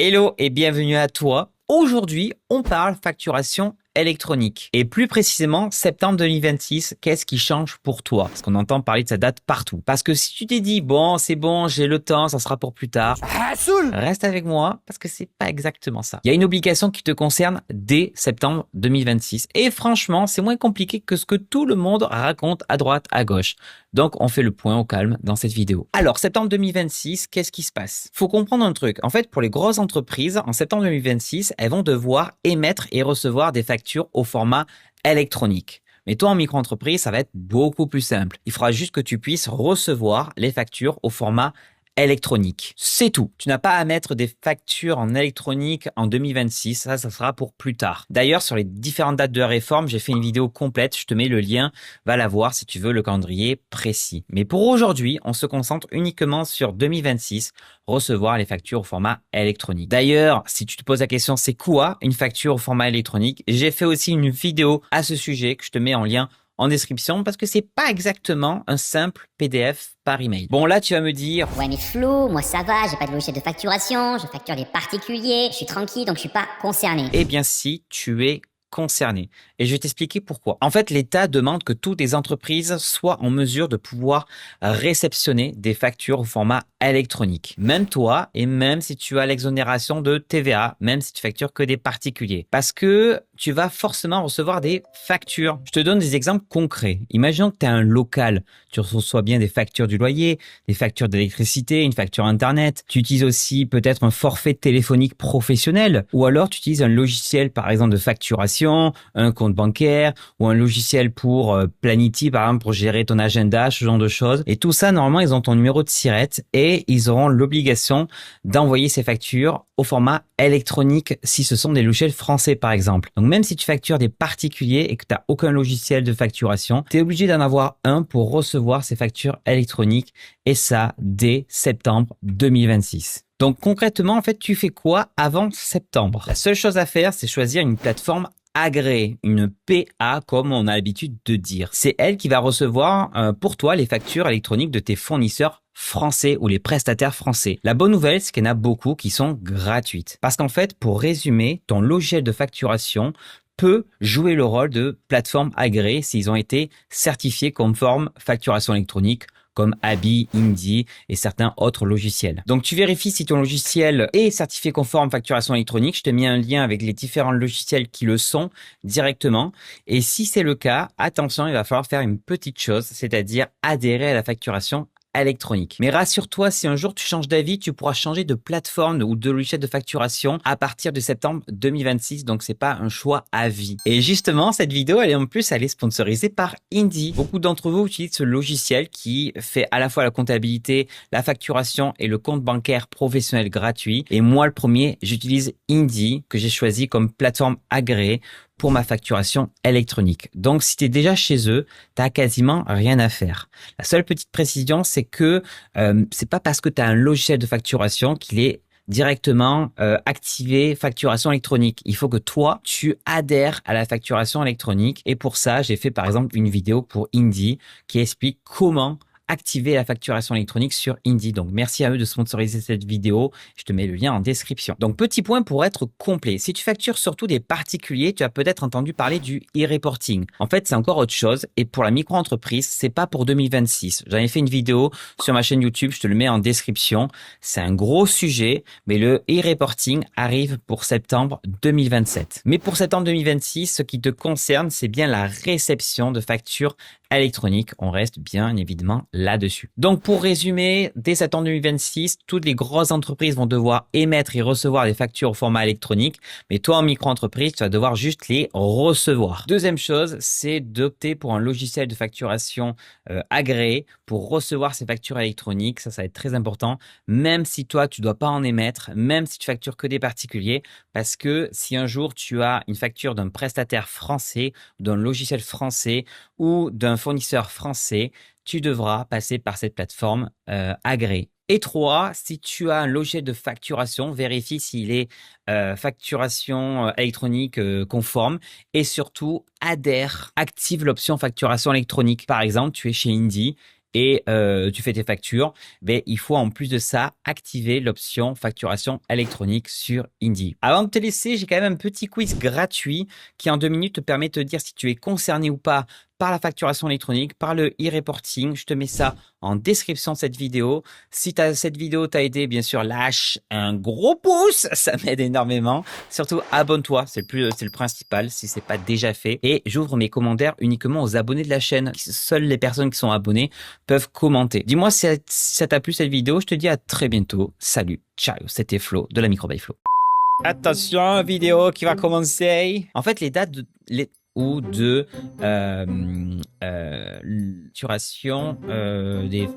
Hello et bienvenue à toi. Aujourd'hui, on parle facturation électronique. Et plus précisément, septembre 2026, qu'est-ce qui change pour toi? Parce qu'on entend parler de sa date partout. Parce que si tu t'es dit, bon, c'est bon, j'ai le temps, ça sera pour plus tard. Reste avec moi parce que c'est pas exactement ça. Il y a une obligation qui te concerne dès septembre 2026. Et franchement, c'est moins compliqué que ce que tout le monde raconte à droite, à gauche. Donc, on fait le point au calme dans cette vidéo. Alors, septembre 2026, qu'est-ce qui se passe? Faut comprendre un truc. En fait, pour les grosses entreprises, en septembre 2026, elles vont devoir émettre et recevoir des factures au format électronique. Mais toi, en micro-entreprise, ça va être beaucoup plus simple. Il faudra juste que tu puisses recevoir les factures au format électronique. C'est tout. Tu n'as pas à mettre des factures en électronique en 2026. Ça sera pour plus tard. D'ailleurs, sur les différentes dates de réforme, j'ai fait une vidéo complète. Je te mets le lien. Va la voir si tu veux le calendrier précis. Mais pour aujourd'hui, on se concentre uniquement sur 2026, recevoir les factures au format électronique. D'ailleurs, si tu te poses la question, c'est quoi une facture au format électronique? J'ai fait aussi une vidéo à ce sujet que je te mets en lien en description parce que c'est pas exactement un simple PDF par email. Bon, là, tu vas me dire... Ouais, mais Flo, moi ça va, j'ai pas de logiciel de facturation, je facture les particuliers, je suis tranquille donc je suis pas concerné. Eh bien, si tu es concerné. Et je vais t'expliquer pourquoi. En fait, l'État demande que toutes les entreprises soient en mesure de pouvoir réceptionner des factures au format électronique. Même toi, et même si tu as l'exonération de TVA, même si tu factures que des particuliers. Parce que tu vas forcément recevoir des factures. Je te donne des exemples concrets. Imaginons que tu as un local. Tu reçois bien des factures du loyer, des factures d'électricité, une facture Internet. Tu utilises aussi peut-être un forfait téléphonique professionnel. Ou alors, tu utilises un logiciel, par exemple, de facturation, un compte bancaire ou un logiciel pour Planity, par exemple, pour gérer ton agenda, ce genre de choses. Et tout ça, normalement, ils ont ton numéro de SIRET et ils auront l'obligation d'envoyer ces factures au format électronique si ce sont des logiciels français, par exemple. Donc, même si tu factures des particuliers et que tu n'as aucun logiciel de facturation, tu es obligé d'en avoir un pour recevoir ces factures électroniques et ça dès septembre 2026. Donc concrètement, en fait, tu fais quoi avant septembre? La seule chose à faire, c'est choisir une plateforme agréée, une PA comme on a l'habitude de dire. C'est elle qui va recevoir pour toi les factures électroniques de tes fournisseurs français ou les prestataires français. La bonne nouvelle, c'est qu'il y en a beaucoup qui sont gratuites. Parce qu'en fait, pour résumer, ton logiciel de facturation peut jouer le rôle de plateforme agréée s'ils ont été certifiés conforme facturation électronique, comme Abi, Indy et certains autres logiciels. Donc, tu vérifies si ton logiciel est certifié conforme facturation électronique. Je te mets un lien avec les différents logiciels qui le sont directement. Et si c'est le cas, attention, il va falloir faire une petite chose, c'est-à-dire adhérer à la facturation électronique. Mais rassure-toi, si un jour tu changes d'avis, tu pourras changer de plateforme ou de logiciel de facturation à partir de septembre 2026. Donc, c'est pas un choix à vie. Et justement, cette vidéo, elle est sponsorisée par Indy. Beaucoup d'entre vous utilisent ce logiciel qui fait à la fois la comptabilité, la facturation et le compte bancaire professionnel gratuit. Et moi, le premier, j'utilise Indy que j'ai choisi comme plateforme agréée pour ma facturation électronique. Donc, si tu es déjà chez eux, tu n'as quasiment rien à faire. La seule petite précision, c'est que c'est pas parce que tu as un logiciel de facturation qu'il est directement activé facturation électronique. Il faut que toi, tu adhères à la facturation électronique. Et pour ça, j'ai fait par exemple une vidéo pour Indy qui explique comment activer la facturation électronique sur Indy. Donc, merci à eux de sponsoriser cette vidéo. Je te mets le lien en description. Donc, petit point pour être complet. Si tu factures surtout des particuliers, tu as peut-être entendu parler du e-reporting. En fait, c'est encore autre chose. Et pour la micro-entreprise, c'est pas pour 2026. J'en ai fait une vidéo sur ma chaîne YouTube. Je te le mets en description. C'est un gros sujet, mais le e-reporting arrive pour septembre 2027. Mais pour septembre 2026, ce qui te concerne, c'est bien la réception de factures électroniques. On reste bien évidemment là-dessus. Donc, pour résumer, dès septembre 2026, toutes les grosses entreprises vont devoir émettre et recevoir des factures au format électronique. Mais toi, en micro-entreprise, tu vas devoir juste les recevoir. Deuxième chose, c'est d'opter pour un logiciel de facturation agréé pour recevoir ces factures électroniques. Ça va être très important. Même si toi, tu dois pas en émettre, même si tu factures que des particuliers, parce que si un jour tu as une facture d'un prestataire français, d'un logiciel français ou d'un fournisseur français, tu devras passer par cette plateforme agréée. Et 3, si tu as un logiciel de facturation, vérifie s'il est facturation électronique conforme et surtout adhère, active l'option facturation électronique. Par exemple, tu es chez Indy et tu fais tes factures, ben, il faut en plus de ça activer l'option facturation électronique sur Indie. Avant de te laisser, j'ai quand même un petit quiz gratuit qui en 2 minutes te permet de te dire si tu es concerné ou pas par la facturation électronique, par le e-reporting. Je te mets ça en description de cette vidéo. Si cette vidéo t'a aidé, bien sûr, lâche un gros pouce, ça m'aide énormément. Surtout, abonne-toi, c'est le principal si c'est pas déjà fait. Et j'ouvre mes commentaires uniquement aux abonnés de la chaîne. Seules les personnes qui sont abonnées peuvent commenter. Dis-moi si ça t'a plu cette vidéo. Je te dis à très bientôt. Salut, ciao, c'était Flo de la Micro by Flo. Attention, vidéo qui va commencer. En fait, les dates ou de facturation des